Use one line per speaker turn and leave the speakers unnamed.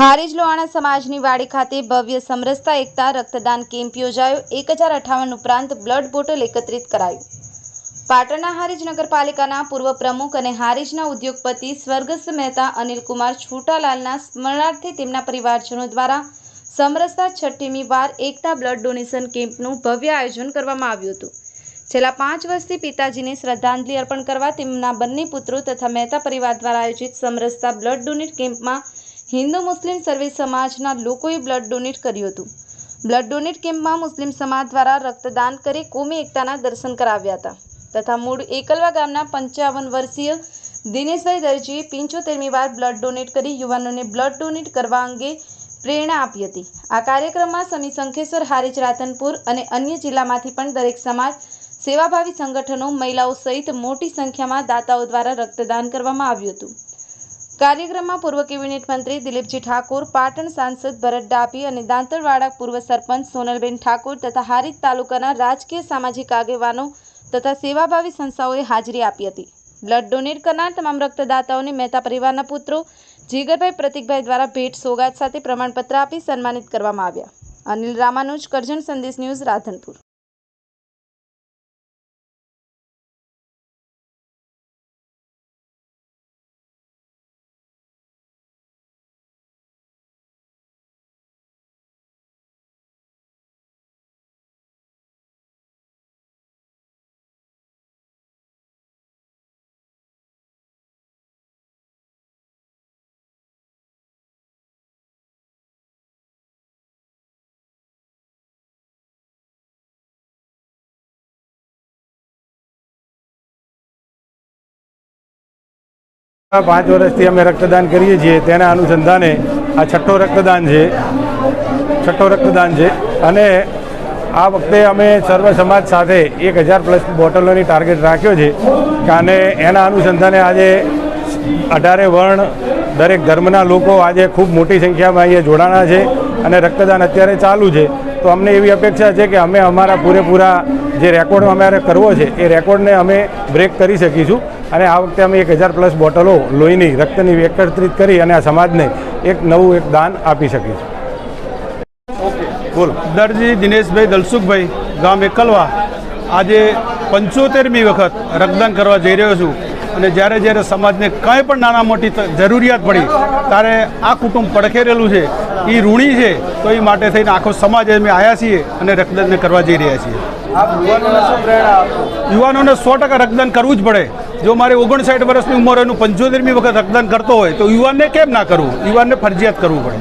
હારીજ લોહાણા સમાજની વાડી ખાતે ભવ્ય સમરસતા એકતા રક્તદાન કેમ્પ યોજાયો। 1058 ઉપરાંત બ્લડ બોટલ એકત્રિત કરાયું। પાટણના હારીજ નગરપાલિકાના પૂર્વ પ્રમુખ અને હારીજના ઉદ્યોગપતિ સ્વર્ગસ્થ મહેતા અનિલકુમાર છોટાલાલના સ્મરણાર્થે તેમના પરિવારજનો દ્વારા સમરસતા 6મી વાર એકતા બ્લડ ડોનેશન કેમ્પનું ભવ્ય આયોજન કરવામાં આવ્યું હતું। છેલ્લા 5 વર્ષથી પિતાજીને શ્રદ્ધાંજલિ અર્પણ કરવા તેમના બંને પુત્રો તથા મહેતા પરિવાર દ્વારા આયોજિત સમરસતા બ્લડ ડોનેટ કેમ્પમાં हिंदू मुस्लिम सर्वे समाजना लोकोए ब्लड डोनेट कर्युं हतुं। ब्लड डोनेट केम्प में मुस्लिम समाज द्वारा रक्तदान करी कोमी एकताना दर्शन कराव्या हता तथा मूळ एकलवा गामना 55 वर्षीय दिनेशभाई दर्जीए 75મી વાર ब्लड डोनेट करी युवानोने ब्लड डोनेट करवा अंगे प्रेरणा आपी हती। आ कार्यक्रममां समी संखेश्वर, हारीज, रातनपुर अने अन्य जिल्लामांथी पण दरेक समाज, सेवाभावी संगठनो, महिलाओ सहित मोटी संख्यामां दाताओ द्वारा रक्तदान करवामां आव्युं हतुं। कार्यक्रम में पूर्व कैबिनेट मंत्री दिलीपजी ठाकुर, पाटण सांसद भरत डाभी और दांतरवाड़ा पूर्व सरपंच सोनलबेन ठाकुर तथा हारीज तालुकाना राजकीय सामाजिक आगेवानो तथा सेवाभावी संस्थाओं हाजरी आपी हती। ब्लड डोनेट करनार तमाम रक्तदाताओं ने मेहता परिवारना पुत्रों जीगरभाई प्रतीकभाई द्वारा भेट सोगात साथे प्रमाणपत्र आपी सन्मानित करवामां आव्या। अनिल रामानुज, करजन संदेश न्यूज, राधनपुर।
पांच वर्षथी अमे रक्तदान करीए छीए तेना अनुसंधाने आ छठ्ठो रक्तदान छे अने आ वखते अमे सर्व समाज साथे 1000+ बोटलोनी टार्गेट राख्यो छे अने एना अनुसंधाने आजे 18 वर्ण दरेक धर्मना लोको आजे खूब मोटी संख्यामां अहींया जोडाणा छे अने रक्तदान अत्यारे चालू छे। तो अमने एवी अपेक्षा है कि अमे अमारा पूरेपूरा जे रेकॉर्ड अमारे करवो छे ए रेकॉर्डने अमे ब्रेक करी शकीशुं અને આ વખતે અમે 1000+ બોટલો લોહીની રક્તની એકત્રિત કરી અને આ સમાજને એક નવું એક દાન આપી શકીશું।
ઓકે,
બોલો।
દરજી દિનેશભાઈ દલસુખભાઈ, ગામ એકલવા, આજે 75મી વખત રક્તદાન કરવા જઈ રહ્યો છું અને જ્યારે જ્યારે સમાજને કંઈ પણ નાના મોટી જરૂરિયાત પડી ત્યારે આ કુટુંબ પડખેરેલું છે, એ ઋણી છે, તો એ માટે થઈને આખો સમાજ અમે આવ્યા છીએ અને રક્તદાન કરવા જઈ રહ્યા છીએ।
આપ યુવાનોને શું પ્રેરણા આપશો?
યુવાનોને 100% રક્તદાન કરવું જ પડે। જો મારે 59 વર્ષની ઉંમર એનું 75મી વખત રક્તદાન કરતો હોય તો યુવાનને કેમ ના કરવું? યુવાનને ફરજિયાત કરવું પડે।